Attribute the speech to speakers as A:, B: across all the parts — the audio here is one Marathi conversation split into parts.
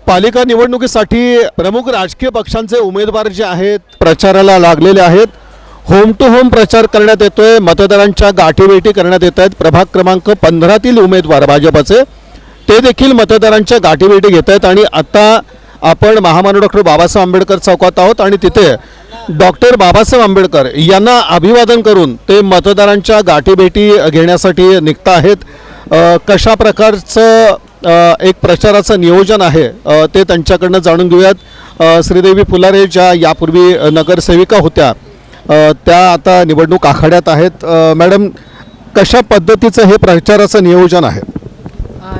A: पालिका निवडणुकीसाठी प्रमुख राजकीय पक्षांचे उमेदवार जे आहेत प्रचाराला लागलेले आहेत. होम टू होम प्रचार करण्यात येतोय. मतदारांच्या गाठीभेटी करण्यात येत आहेत. प्रभाग क्रमांक 15तील उमेदवार भाजपचे ते देखील मतदारांच्या गाठीभेटी घेत आहेत. आणि आता आपण महामानव डॉक्टर बाबासाहेब आंबेडकर चौकात आहोत आणि तिथे डॉक्टर बाबासाहेब आंबेडकर यांना अभिवादन करून ते मतदारांच्या गाठीभेटी घेण्यासाठी निघत आहेत. कशा प्रकारचं एक प्रचाराचं नियोजन आहे ते त्यांच्याकडनं जाणून घेऊयात. श्रीदेवी फुलारे ज्या यापूर्वी नगरसेविका होत्या त्या आता निवडणूक आखाड्यात आहेत. मॅडम, कशा पद्धतीचं हे प्रचाराचं नियोजन आहे?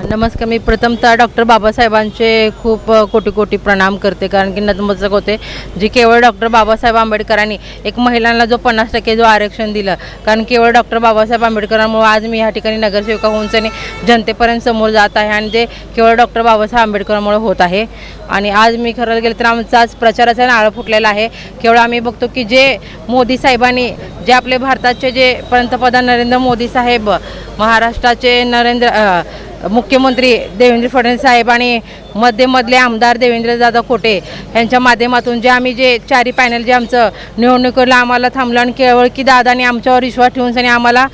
B: नमस्कार. मी प्रथमतः डॉक्टर बाबासाहेबांचे खूप कोटी कोटी प्रणाम करते, कारण की नतमस्तक होते जी केवळ डॉक्टर बाबासाहेब आंबेडकरांनी एक महिलांना जो 50% जो आरक्षण दिलं, कारण केवळ डॉक्टर बाबासाहेब आंबेडकरांमुळे आज मी ह्या ठिकाणी नगरसेविका होऊन जनतेपर्यंत समोर जात आहे आणि जे केवळ डॉक्टर बाबासाहेब आंबेडकरांमुळे होत आहे. आणि आज मी खरं गेलं तर आमचा आज प्रचाराचा नारळ फुटलेला आहे. केवळ आम्ही बघतो की जे मोदी साहेबांनी जे आपले भारताचे जे पंतप्रधान नरेंद्र मोदी साहेब, महाराष्ट्राचे मुख्यमंत्री देवेंद्र फडणवीस साहेब आणि मधले आमदार देवेंद्रदादा खोटे यांच्या माध्यमातून जे आम्ही जे चारी पॅनल जे आमचं निवडणुकीला आम्हाला थांबलं आणि केवळ की दादाने आमच्यावर विश्वास ठेवून सनी आम्हाला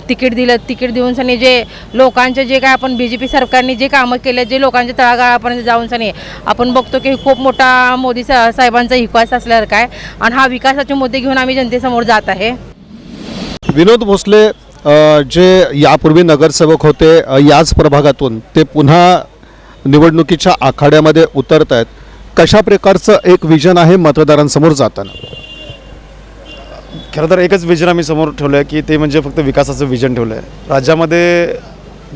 B: तिकीट दिलं. तिकीट देऊन सनी जे लोकांचे जे काय आपण BJP सरकारने जे कामं केले, जे लोकांच्या तळागाळापर्यंत जाऊन सनी आपण बघतो की खूप मोठा मोदी साहेबांचा विकास असल्यासारखा आहे आणि हा विकासाचे मुद्दे घेऊन आम्ही जनतेसमोर जात आहे.
A: विनोद भोसले जे यापूर्वी नगरसेवक होते याच प्रभागातून ते पुन्हा निवडणुकीच्या आखाड्यामध्ये उतरत आहेत. कशा प्रकारचं एक विजन आहे मतदारांसमोर जाताना?
C: खरं तर एकच विजन आम्ही समोर ठेवलं आहे की ते म्हणजे फक्त विकासाचं विजन ठेवलं आहे. राज्यामध्ये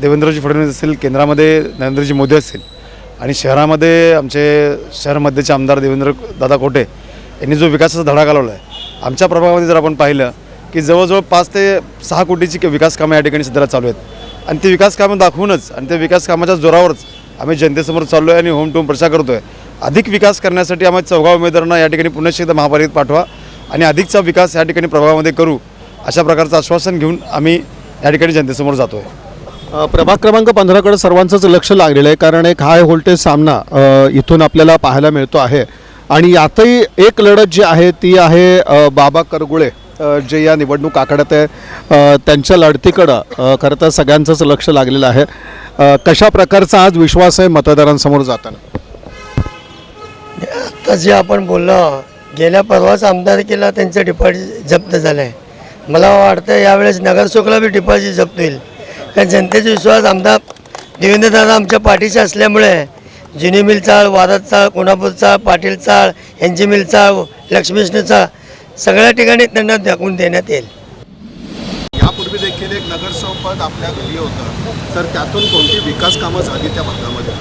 C: देवेंद्रजी फडणवीस असतील, केंद्रामध्ये नरेंद्रजी मोदी असतील आणि शहरामध्ये आमचे शहर मध्यचे आमदार देवेंद्रदादा खोटे यांनी जो विकासाचा धडा घालवला आहे. आमच्या प्रभागामध्ये जर आपण पाहिलं की जवळजवळ 5 ते 6 कोटीची विकास कामं या ठिकाणी सध्याला चालू आहेत आणि ती विकास कामं दाखवूनच आणि त्या विकास कामाच्या जोरावरच आम्ही जनतेसमोर चाललो आहे आणि होम टू होम प्रचार करतो आहे. अधिक विकास करण्यासाठी आम्ही 14 उमेदवारांना या ठिकाणी पुन्हा एकदा महापालिकेत पाठवा आणि अधिकचा विकास या ठिकाणी प्रभागामध्ये करू अशा प्रकारचं आश्वासन घेऊन आम्ही या ठिकाणी जनतेसमोर जातो आहे.
A: प्रभाग क्रमांक 15कडे सर्वांचंच लक्ष लागलेलं आहे, कारण एक हाय व्होल्टेज सामना इथून आपल्याला पाहायला मिळतो आहे. आणि यातही एक लढत जी आहे ती आहे बाबा करगुळे जे या निवडणूक आखाड्यात आहे त्यांच्या लढतीकडं खरं तर सगळ्यांचंच लक्ष लागलेलं आहे. कशा प्रकारचा आज विश्वास आहे मतदारांसमोर जाताना?
D: आता जे आपण बोललो, गेल्या परवाच आमदारकीला त्यांचं डिपॉझिट जप्त झालं आहे. मला वाटतं यावेळेस नगरसेवकला बी डिपॉझिट जप्त होईल, कारण जनतेचा विश्वास आमदार देवेंद्रदादा आमच्या पाठीचे असल्यामुळे जुनी मिल चाळ, वादात चाळ, कोल्हापूर चाळ, पाटील चाळ, यांची मिल चाळ, लक्ष्मीष्ण चाळ सगळ्या ठिकाणी त्यांना दाखवून देण्यात येईल.
A: यापूर्वी देखील एक नगरसेवक पद आपल्या घरी होतं, तर त्यातून कोणती विकास कामं झाली त्या भागामध्ये?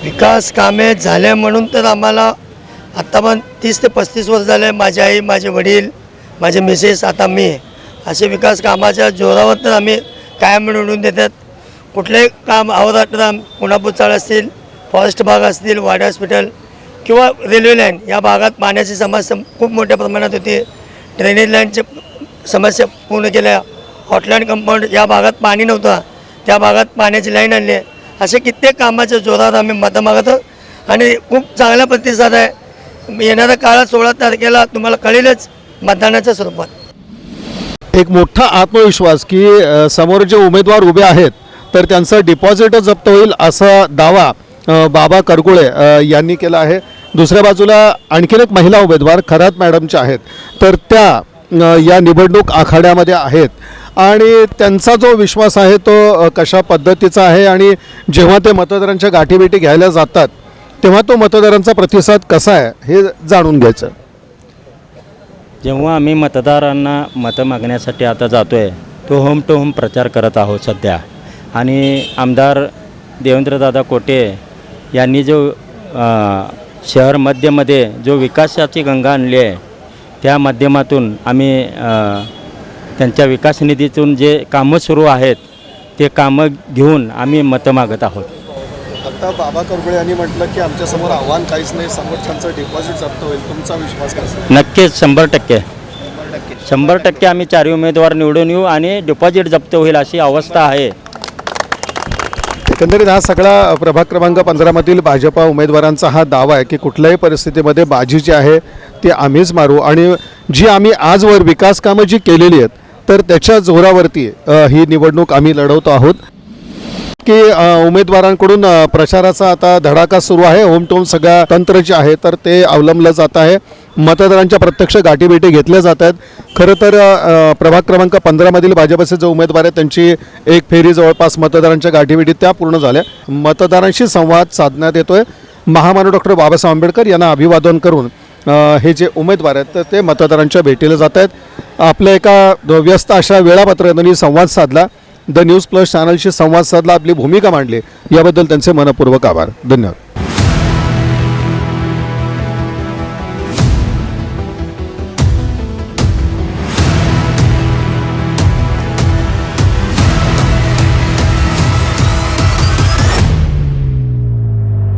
D: विकास कामे झाले म्हणून तर आम्हाला आत्ता पण 30 ते 35 वर्ष झाले. माझी आई, माझे वडील, माझे मिसेस, आता मी असे विकास कामाच्या जोरावर तर आम्ही कायम निवडून देतात. कुठलेही काम अवधान कोल्हापूर चाळ असतील, फॉरेस्ट बाग असतील, वाडी हॉस्पिटल किंवा रेल्वे लाईन या भागात पाण्याची समस्या खूप मोठ्या प्रमाणात होती. ड्रेनेज लाईनची समस्या पूर्ण केल्या. हॉटलाईन कंपाऊंड या भागात पाणी नव्हतं, त्या भागात पाण्याची लाईन आणली. असे कित्येक कामाच्या जोरात आम्ही मतं मागतो आणि खूप चांगला प्रतिसाद आहे. येणाऱ्या काळात 16 तारखेला तुम्हाला कळेलच मतदानाच्या स्वरूपात.
A: एक मोठा आत्मविश्वास की समोर जे उमेदवार उभे आहेत तर त्यांचं डिपॉझिट जप्त होईल असा दावा बाबा करगुळे यांनी केला आहे. दुसऱ्या बाजूला आणखीन एक महिला उमेदवार खरात मॅडमच्या आहेत, तर त्या या निवडणूक आखाड्यामध्ये आहेत आणि त्यांचा जो विश्वास आहे तो कशा पद्धतीचा आहे आणि जेव्हा ते मतदारांच्या गाठीभेटी घ्यायला जातात तेव्हा तो मतदारांचा प्रतिसाद कसा आहे हे जाणून घ्यायचं.
E: जेव्हा आम्ही मतदारांना मतं मागण्यासाठी आता जातो आहे तो होम टू होम प्रचार करत आहोत सध्या. आणि आमदार देवेंद्रदादा खोटे यांनी जो शहर मध्यमध्ये जो विकासाची गंगा आणली आहे त्या माध्यमातून आम्ही त्यांच्या विकास निधीतून जे कामं सुरू आहेत ते कामं घेऊन आम्ही मतं मागत आहोत.
A: आता बाबा करगुळे यांनी म्हटलं की आमच्यासमोर आव्हान काहीच नाही, समोरच्यांचं डिपॉझिट जप्त होईल. तुमचा विश्वास कसा?
E: नक्कीच 100% आम्ही 4 उमेदवार निवडून येऊ आणि डिपॉझिट जप्त होईल अशी अवस्था आहे.
A: एकंदरीत हा सगळा प्रभाग क्रमांक 15मधील भाजपा उमेदवारांचा हा दावा आहे की कुठल्याही परिस्थितीमध्ये बाजी जी आहे ती आम्हीच मारू आणि जी आम्ही आजवर विकास कामं जी केलेली आहेत तर त्याच्या जोरावरती ही निवडणूक आम्ही लढवतो आहोत की उमेदवारांकडून प्रचाराचा आता धडाका सुरू आहे. होम टू होम सगळ्या तंत्र जे आहे तर ते अवलंबलं जात आहे. मतदारांच्या प्रत्यक्ष गाठीभेटी घेतल्या जात आहेत. खरं तर प्रभाग क्रमांक 15मधील भाजपचे जे उमेदवार आहेत त्यांची एक फेरी जवळपास मतदारांच्या गाठीभेटी त्या पूर्ण झाल्या. मतदारांशी संवाद साधण्यात येतोय. महामानव डॉक्टर बाबासाहेब आंबेडकर यांना अभिवादन करून हे जे उमेदवार आहेत तर ते मतदारांच्या भेटीला जात आहेत. आपल्या एका व्यस्त अशा वेळापत्रकाने संवाद साधला. द न्यूज प्लस चॅनलशी संवाद साधला, आपली भूमिका मांडली, याबद्दल त्यांचे मनपूर्वक आभार. धन्यवाद.